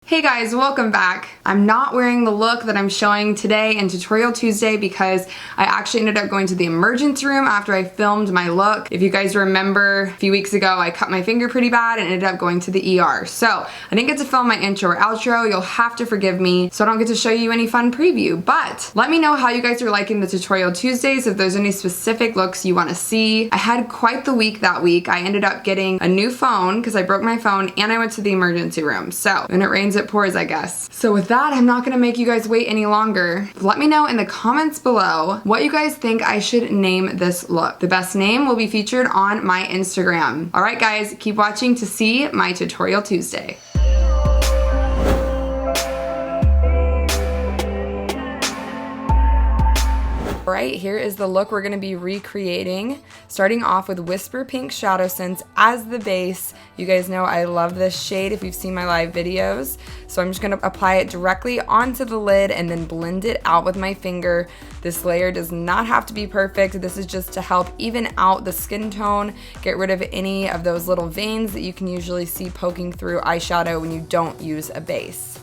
Hey guys, welcome back. I'm not wearing the look that I'm showing today in Tutorial Tuesday because I actually ended up going to the emergency room after I filmed my look. If you guys remember, a few weeks ago I cut my finger pretty bad and ended up going to the ER. So I didn't get to film my intro or outro. You'll have to forgive me, so I don't get to show you any fun preview. But let me know how you guys are liking the Tutorial Tuesdays, if there's any specific looks you want to see. I had quite the week that week. I ended up getting a new phone because I broke my phone and I went to the emergency room. So when it rains it pours, I guess. So with that, I'm not gonna make you guys wait any longer. Let me know in the comments below what you guys think I should name this look. The best name will be featured on my Instagram. All right guys, keep watching to see my Tutorial Tuesday. Alright, here is the look we're going to be recreating. Starting off with Whisper Pink ShadowSense as the base. You guys know I love this shade if you've seen my live videos. So I'm just going to apply it directly onto the lid and then blend it out with my finger. This layer does not have to be perfect. This is just to help even out the skin tone, get rid of any of those little veins that you can usually see poking through eyeshadow when you don't use a base.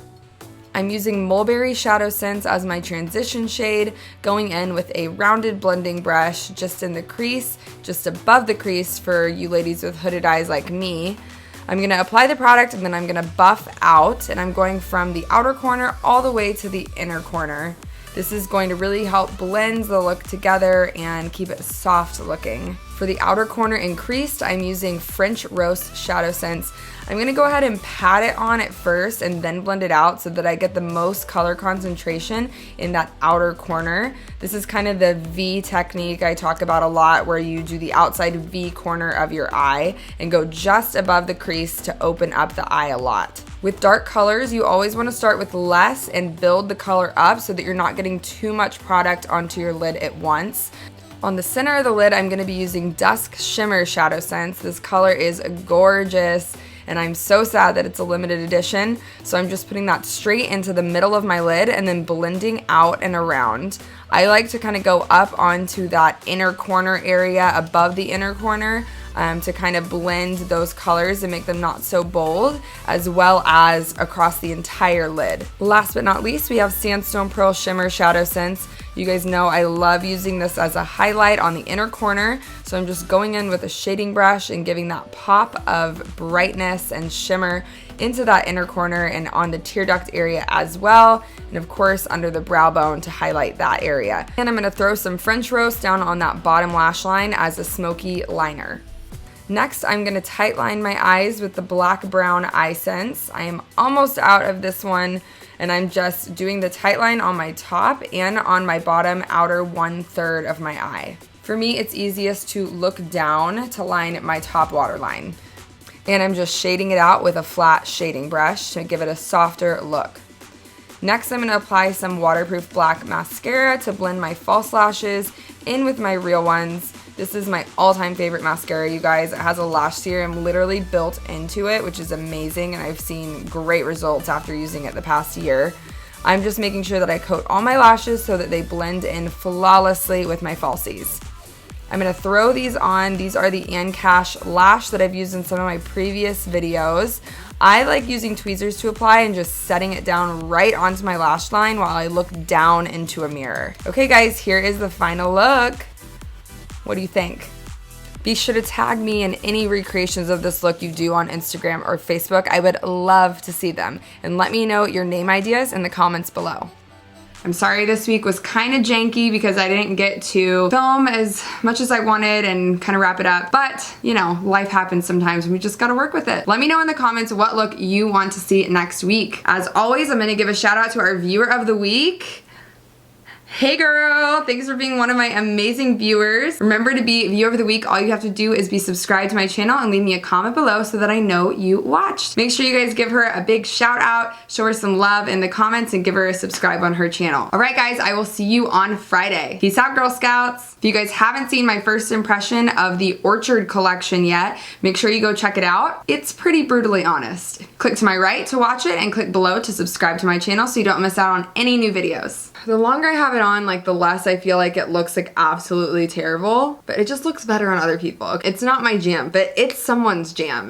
I'm using Mulberry ShadowSense as my transition shade, going in with a rounded blending brush just in the crease, just above the crease for you ladies with hooded eyes like me. I'm going to apply the product and then I'm going to buff out, and I'm going from the outer corner all the way to the inner corner. This is going to really help blend the look together and keep it soft looking. For the outer corner and creased, I'm using French Roast ShadowSense. I'm going to go ahead and pat it on at first and then blend it out so that I get the most color concentration in that outer corner. This is kind of the V technique I talk about a lot, where you do the outside V corner of your eye and go just above the crease to open up the eye a lot. With dark colors, you always want to start with less and build the color up so that you're not getting too much product onto your lid at once. On the center of the lid, I'm going to be using Dusk Shimmer ShadowSense. This color is gorgeous, and I'm so sad that it's a limited edition. So I'm just putting that straight into the middle of my lid and then blending out and around. I like to kind of go up onto that inner corner area above the inner corner to kind of blend those colors and make them not so bold, as well as across the entire lid. Last but not least, we have Sandstone Pearl Shimmer ShadowSense. You guys know I love using this as a highlight on the inner corner, so I'm just going in with a shading brush and giving that pop of brightness and shimmer into that inner corner and on the tear duct area as well, and of course under the brow bone to highlight that area. And I'm going to throw some French Roast down on that bottom lash line as a smoky liner. Next, I'm going to tight line my eyes with the black brown EyeSense. I am almost out of this one, and I'm just doing the tight line on my top and on my bottom outer 1/3 of my eye. For me, it's easiest to look down to line my top waterline. And I'm just shading it out with a flat shading brush to give it a softer look. Next, I'm going to apply some waterproof black mascara to blend my false lashes in with my real ones. This is my all-time favorite mascara, you guys. It has a lash serum literally built into it, which is amazing, and I've seen great results after using it the past year. I'm just making sure that I coat all my lashes so that they blend in flawlessly with my falsies. I'm going to throw these on. These are the Ann Cash lash that I've used in some of my previous videos. I like using tweezers to apply and just setting it down right onto my lash line while I look down into a mirror. Okay guys, here is the final look. What do you think? Be sure to tag me in any recreations of this look you do on Instagram or Facebook. I would love to see them. And let me know your name ideas in the comments below. I'm sorry this week was kind of janky because I didn't get to film as much as I wanted and kind of wrap it up. But, you know, life happens sometimes and we just gotta work with it. Let me know in the comments what look you want to see next week. As always, I'm gonna give a shout out to our viewer of the week. Hey girl, thanks for being one of my amazing viewers. Remember, to be viewer of the week, all you have to do is be subscribed to my channel and leave me a comment below so that I know you watched. Make sure you guys give her a big shout out, show her some love in the comments, and give her a subscribe on her channel. All right guys, I will see you on Friday. Peace out, Girl Scouts. If you guys haven't seen my first impression of the Orchard collection yet, make sure you go check it out. It's pretty brutally honest. Click to my right to watch it and click below to subscribe to my channel so you don't miss out on any new videos. The longer I have it on, like, the less I feel like it looks like absolutely terrible, but it just looks better on other people. It's not my jam, but it's someone's jam.